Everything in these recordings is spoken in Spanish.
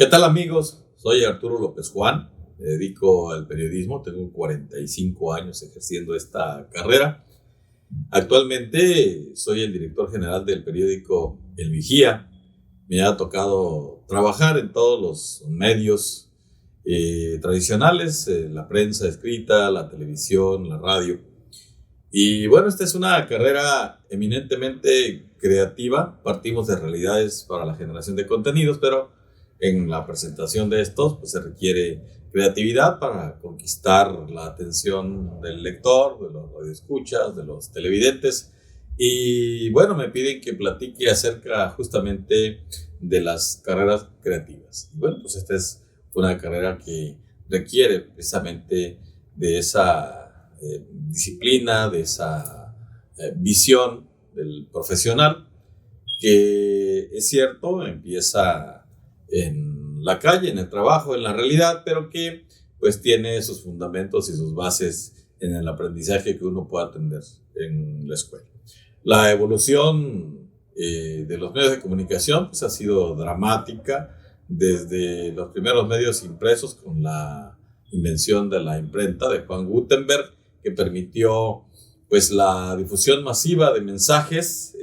¿Qué tal, amigos? Soy Arturo López Juan, me dedico al periodismo, tengo 45 años ejerciendo esta carrera. Actualmente soy el director general del periódico El Vigía. Me ha tocado trabajar en todos los medios tradicionales, la prensa escrita, la televisión, la radio. Y bueno, esta es una carrera eminentemente creativa. Partimos de realidades para la generación de contenidos, pero en la presentación de estos pues, se requiere creatividad para conquistar la atención del lector, de los radioescuchas, de los televidentes. Y bueno, me piden que platique acerca justamente de las carreras creativas. Y bueno, pues esta es una carrera que requiere precisamente de esa disciplina, de esa visión del profesional, que es cierto, empieza en la calle, en el trabajo, en la realidad, pero que pues tiene sus fundamentos y sus bases en el aprendizaje que uno puede atender en la escuela. La evolución de los medios de comunicación pues, ha sido dramática desde los primeros medios impresos con la invención de la imprenta de Juan Gutenberg, que permitió pues la difusión masiva de mensajes,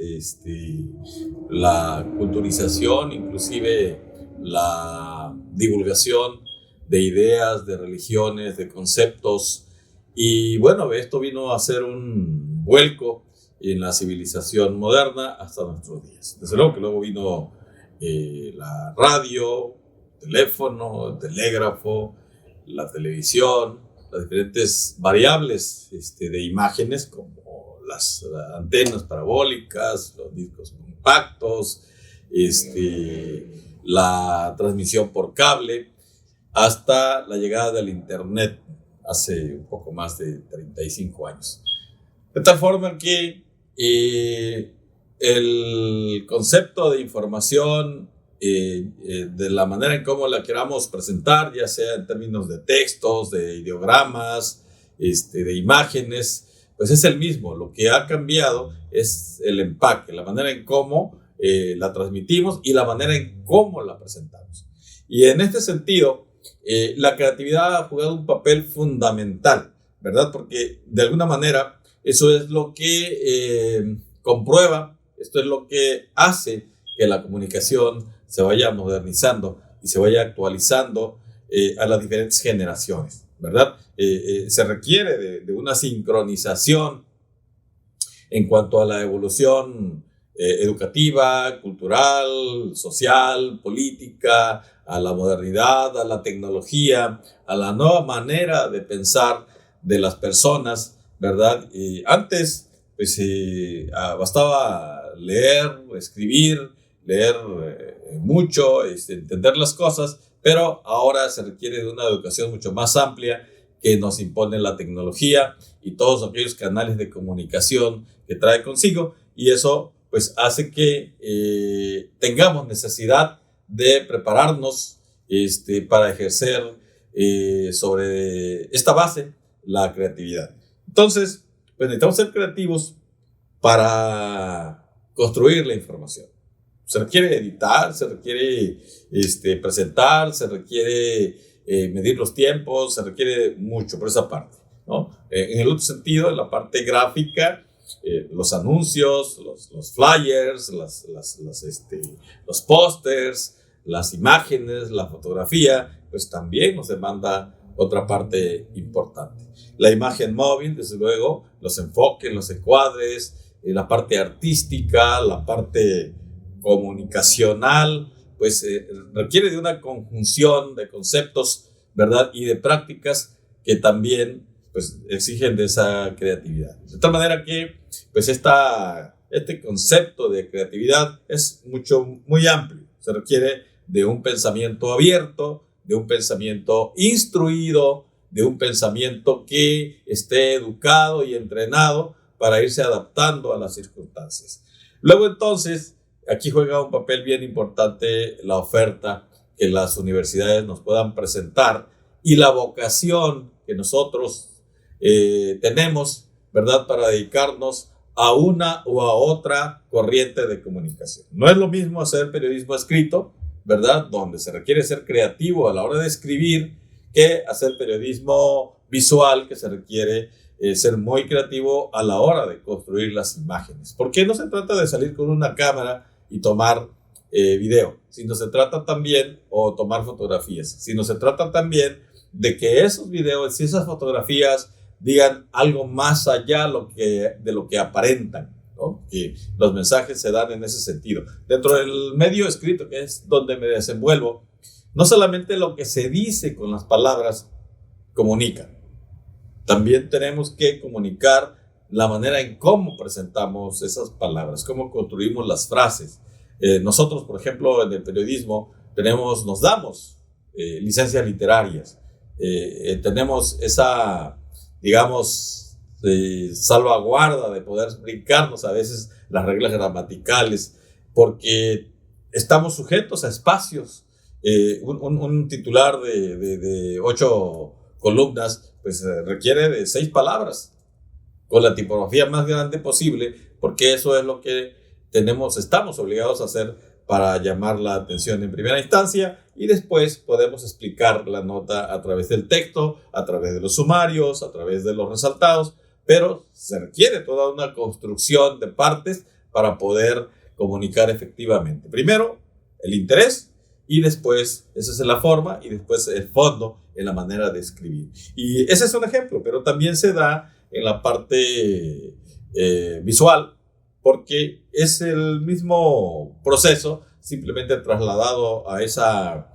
la culturización, inclusive la divulgación de ideas, de religiones, de conceptos. Y bueno, esto vino a ser un vuelco en la civilización moderna hasta nuestros días. Desde luego que luego vino la radio, teléfono, el telégrafo, la televisión, las diferentes variables de imágenes como las antenas parabólicas, los discos compactos, la transmisión por cable, hasta la llegada del internet hace un poco más de 35 años. De tal forma que el concepto de información, de la manera en cómo la queramos presentar, ya sea en términos de textos, de ideogramas, de imágenes, pues es el mismo. Lo que ha cambiado es el empaque, la manera en cómo la transmitimos y la manera en cómo la presentamos. Y en este sentido, la creatividad ha jugado un papel fundamental, ¿verdad? Porque de alguna manera eso es lo que comprueba, esto es lo que hace que la comunicación se vaya modernizando y se vaya actualizando a las diferentes generaciones, ¿verdad? Se requiere de una sincronización en cuanto a la evolución educativa, cultural, social, política, a la modernidad, a la tecnología, a la nueva manera de pensar de las personas, ¿verdad? Antes, pues bastaba leer, escribir, leer mucho, entender las cosas, pero ahora se requiere de una educación mucho más amplia que nos impone la tecnología y todos aquellos canales de comunicación que trae consigo, y eso pues hace que tengamos necesidad de prepararnos para ejercer sobre esta base la creatividad. Entonces, pues necesitamos ser creativos para construir la información. Se requiere editar, se requiere presentar, se requiere medir los tiempos, se requiere mucho por esa parte, ¿no? En el otro sentido, en la parte gráfica, los anuncios, los flyers, los pósters, las imágenes, la fotografía, pues también nos demanda otra parte importante. La imagen móvil, desde luego, los enfoques, los encuadres, la parte artística, la parte comunicacional, pues requiere de una conjunción de conceptos, ¿verdad? Y de prácticas que también pues exigen de esa creatividad. De tal manera que pues este concepto de creatividad es muy amplio. Se requiere de un pensamiento abierto, de un pensamiento instruido, de un pensamiento que esté educado y entrenado para irse adaptando a las circunstancias. Luego entonces, aquí juega un papel bien importante la oferta que las universidades nos puedan presentar y la vocación que nosotros tenemos, ¿verdad?, para dedicarnos a una o a otra corriente de comunicación. No es lo mismo hacer periodismo escrito ¿verdad? Donde se requiere ser creativo a la hora de escribir, que hacer periodismo visual, que se requiere ser muy creativo a la hora de construir las imágenes. Porque no se trata de salir con una cámara y tomar video, sino se trata también, o tomar fotografías, sino se trata también de que esos videos y esas fotografías digan algo más allá de lo que aparentan, ¿no? Que los mensajes se dan en ese sentido. Dentro del medio escrito, que es donde me desenvuelvo, no solamente lo que se dice con las palabras comunica, también tenemos que comunicar la manera en cómo presentamos esas palabras, cómo construimos las frases. Nosotros, por ejemplo, en el periodismo nos damos licencias literarias, tenemos esa, digamos, salvaguarda de poder brincarnos a veces las reglas gramaticales, porque estamos sujetos a espacios. Un titular de 8 columnas pues requiere de 6 palabras con la tipografía más grande posible, porque eso es lo que estamos obligados a hacer para llamar la atención en primera instancia, y después podemos explicar la nota a través del texto, a través de los sumarios, a través de los resaltados, pero se requiere toda una construcción de partes para poder comunicar efectivamente. Primero, el interés, y después, esa es la forma, y después el fondo en la manera de escribir. Y ese es un ejemplo, pero también se da en la parte visual, porque es el mismo proceso, simplemente trasladado a esa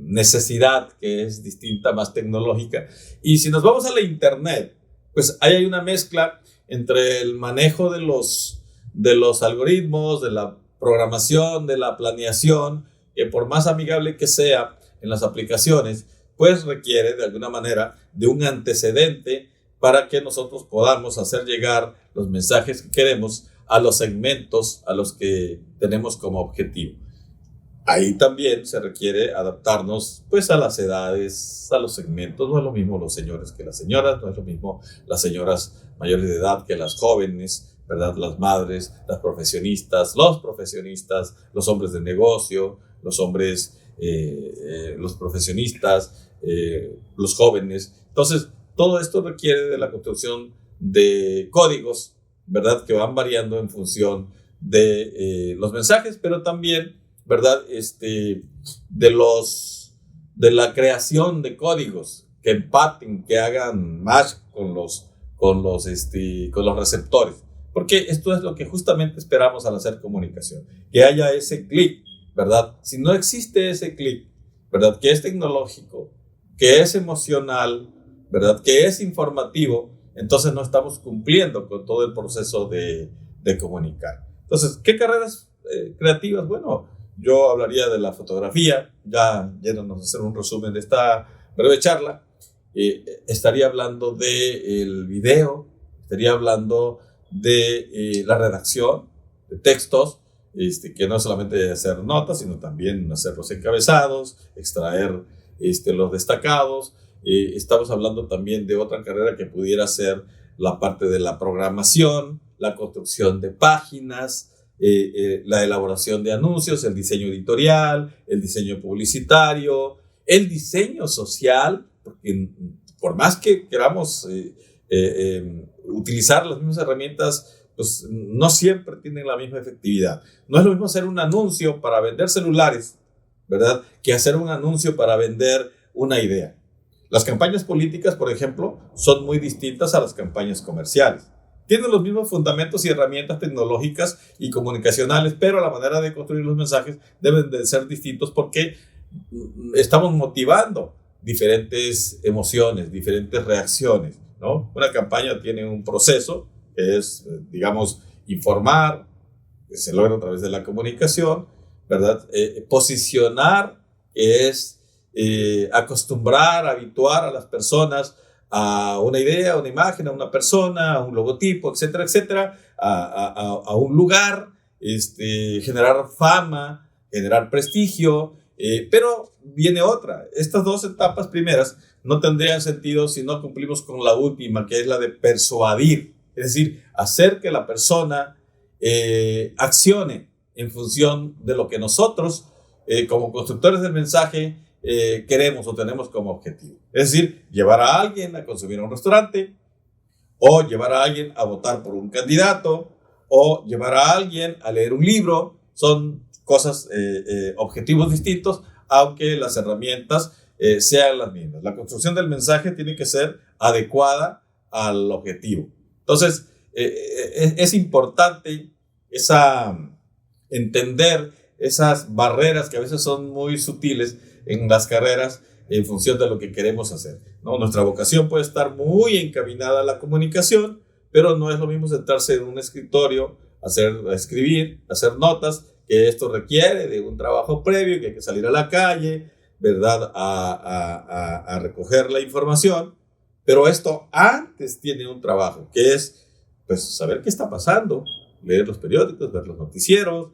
necesidad que es distinta, más tecnológica. Y si nos vamos a la internet, pues ahí hay una mezcla entre el manejo de los algoritmos, de la programación, de la planeación, que por más amigable que sea en las aplicaciones, pues requiere de alguna manera de un antecedente para que nosotros podamos hacer llegar los mensajes que queremos a los segmentos a los que tenemos como objetivo. Ahí también se requiere adaptarnos pues a las edades, a los segmentos. No es lo mismo los señores que las señoras, no es lo mismo las señoras mayores de edad que las jóvenes, ¿verdad? Las madres, las profesionistas, los hombres de negocio, los hombres, los profesionistas, los jóvenes. Entonces, todo esto requiere de la construcción de códigos, ¿verdad? Que van variando en función de los mensajes, pero también, ¿verdad? De la creación de códigos que empaten, que hagan match con los receptores. Porque esto es lo que justamente esperamos al hacer comunicación, que haya ese clic, ¿verdad? Si no existe ese clic, ¿verdad? Que es tecnológico, que es emocional, ¿verdad? Que es informativo, entonces no estamos cumpliendo con todo el proceso de comunicar. Entonces, ¿qué carreras creativas? Bueno, yo hablaría de la fotografía, ya yéndonos a hacer un resumen de esta breve charla. Estaría hablando del video, estaría hablando de la redacción de textos, que no es solamente hacer notas, sino también hacer los encabezados, extraer los destacados. Estamos hablando también de otra carrera que pudiera ser la parte de la programación, la construcción de páginas, la elaboración de anuncios, el diseño editorial, el diseño publicitario, el diseño social, porque por más que queramos utilizar las mismas herramientas, pues no siempre tienen la misma efectividad. No es lo mismo hacer un anuncio para vender celulares, ¿verdad?, que hacer un anuncio para vender una idea. Las campañas políticas, por ejemplo, son muy distintas a las campañas comerciales. Tienen los mismos fundamentos y herramientas tecnológicas y comunicacionales, pero la manera de construir los mensajes deben de ser distintos porque estamos motivando diferentes emociones, diferentes reacciones, ¿no? Una campaña tiene un proceso que es, digamos, informar, que se logra a través de la comunicación, ¿verdad? Posicionar, que es acostumbrar, habituar a las personas a una idea, a una imagen, a una persona, a un logotipo, etcétera, etcétera, a un lugar, generar fama, generar prestigio, pero viene otra. Estas dos etapas primeras no tendrían sentido si no cumplimos con la última, que es la de persuadir, es decir, hacer que la persona accione en función de lo que nosotros, como constructores del mensaje, queremos o tenemos como objetivo. Es decir, llevar a alguien a consumir a un restaurante, o llevar a alguien a votar por un candidato, o llevar a alguien a leer un libro. Son cosas, objetivos distintos, aunque las herramientas sean las mismas. La construcción del mensaje tiene que ser adecuada al objetivo. Entonces, es importante entender esas barreras que a veces son muy sutiles en las carreras en función de lo que queremos hacer, ¿no? Nuestra vocación puede estar muy encaminada a la comunicación, pero no es lo mismo sentarse en un escritorio, escribir, hacer notas, que esto requiere de un trabajo previo, que hay que salir a la calle, ¿verdad?, a recoger la información. Pero esto antes tiene un trabajo, que es pues saber qué está pasando, leer los periódicos, ver los noticieros,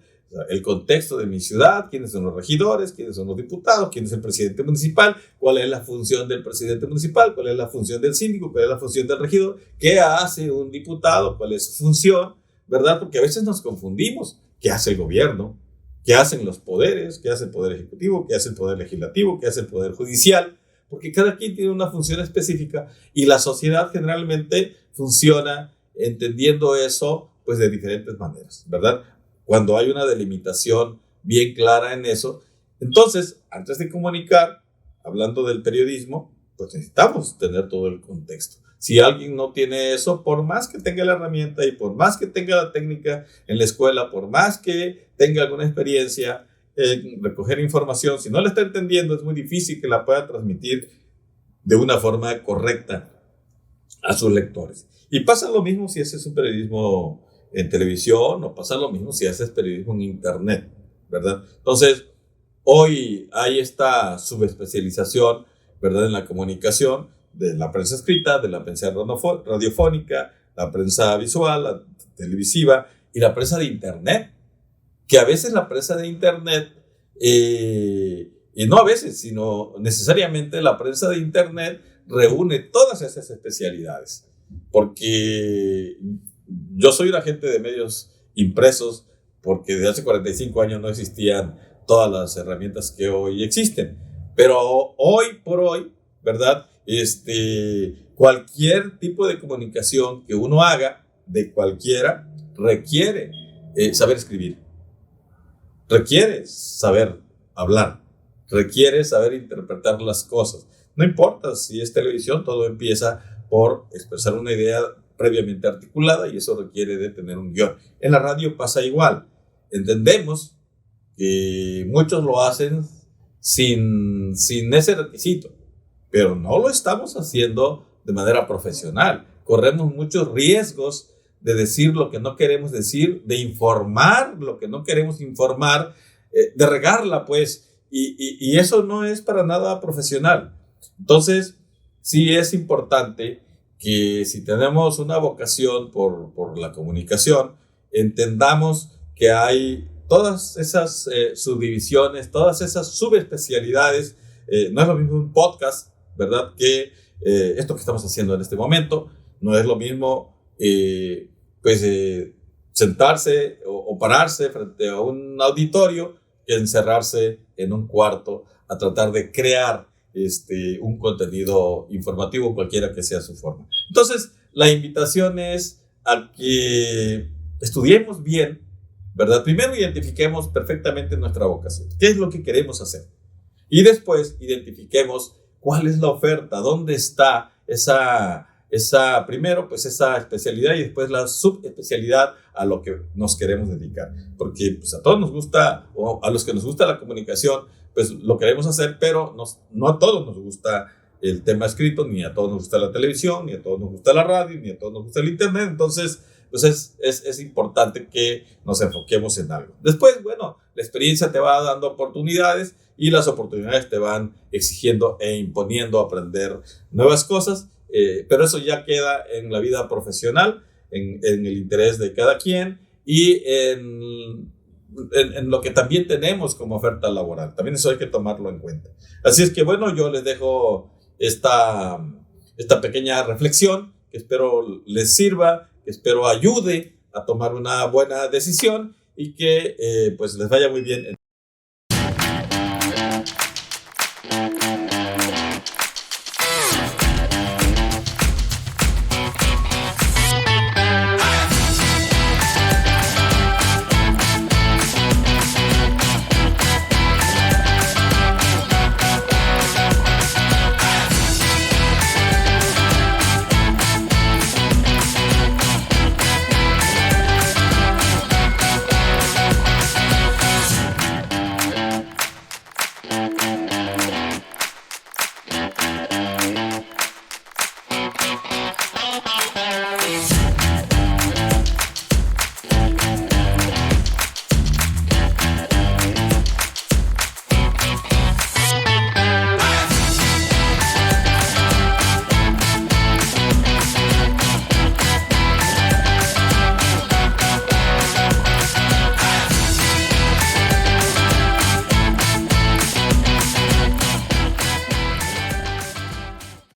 el contexto de mi ciudad, quiénes son los regidores, quiénes son los diputados, quién es el presidente municipal, cuál es la función del presidente municipal, cuál es la función del síndico, cuál es la función del regidor, qué hace un diputado, cuál es su función, ¿verdad? Porque a veces nos confundimos. ¿Qué hace el gobierno? ¿Qué hacen los poderes? ¿Qué hace el poder ejecutivo? ¿Qué hace el poder legislativo? ¿Qué hace el poder judicial? Porque cada quien tiene una función específica y la sociedad generalmente funciona entendiendo eso pues de diferentes maneras, ¿verdad? Cuando hay una delimitación bien clara en eso, entonces, antes de comunicar, hablando del periodismo, pues necesitamos tener todo el contexto. Si alguien no tiene eso, por más que tenga la herramienta y por más que tenga la técnica en la escuela, por más que tenga alguna experiencia en recoger información, si no la está entendiendo, es muy difícil que la pueda transmitir de una forma correcta a sus lectores. Y pasa lo mismo si haces un periodismo en televisión, o pasa lo mismo si haces periodismo en internet, ¿verdad? Entonces, hoy hay esta subespecialización, ¿verdad?, en la comunicación, de la prensa escrita, de la prensa radiofónica, la prensa visual, la televisiva y la prensa de internet, que a veces la prensa de internet, y no a veces, sino necesariamente la prensa de internet reúne todas esas especialidades, porque yo soy un agente de medios impresos, porque desde hace 45 años no existían todas las herramientas que hoy existen, pero hoy por hoy, ¿verdad?, cualquier tipo de comunicación que uno haga, de cualquiera, requiere saber escribir, requiere saber hablar, requiere saber interpretar las cosas. No importa si es televisión, todo empieza por expresar una idea previamente articulada y eso requiere de tener un guión. En la radio pasa igual. Entendemos que muchos lo hacen sin ese requisito, pero no lo estamos haciendo de manera profesional. Corremos muchos riesgos de decir lo que no queremos decir, de informar lo que no queremos informar, de regarla, pues, y eso no es para nada profesional. Entonces, sí es importante que si tenemos una vocación por la comunicación, entendamos que hay todas esas subdivisiones, todas esas subespecialidades. No es lo mismo un podcast, ¿verdad?, que esto que estamos haciendo en este momento. No es lo mismo sentarse o pararse frente a un auditorio que encerrarse en un cuarto a tratar de crear un contenido informativo, cualquiera que sea su forma. Entonces, la invitación es a que estudiemos bien, ¿verdad? Primero identifiquemos perfectamente nuestra vocación, qué es lo que queremos hacer, y después identifiquemos cuál es la oferta, dónde está primero pues esa especialidad y después la subespecialidad a lo que nos queremos dedicar, porque pues a todos nos gusta, o a los que nos gusta la comunicación, pues lo queremos hacer, pero no a todos nos gusta el tema escrito, ni a todos nos gusta la televisión, ni a todos nos gusta la radio, ni a todos nos gusta el internet. Entonces, pues es importante que nos enfoquemos en algo. Después, bueno, la experiencia te va dando oportunidades y las oportunidades te van exigiendo e imponiendo aprender nuevas cosas, pero eso ya queda en la vida profesional, en el interés de cada quien y en lo que también tenemos como oferta laboral. También eso hay que tomarlo en cuenta. Así es que bueno, yo les dejo esta pequeña reflexión que espero les sirva, que espero ayude a tomar una buena decisión y que pues les vaya muy bien.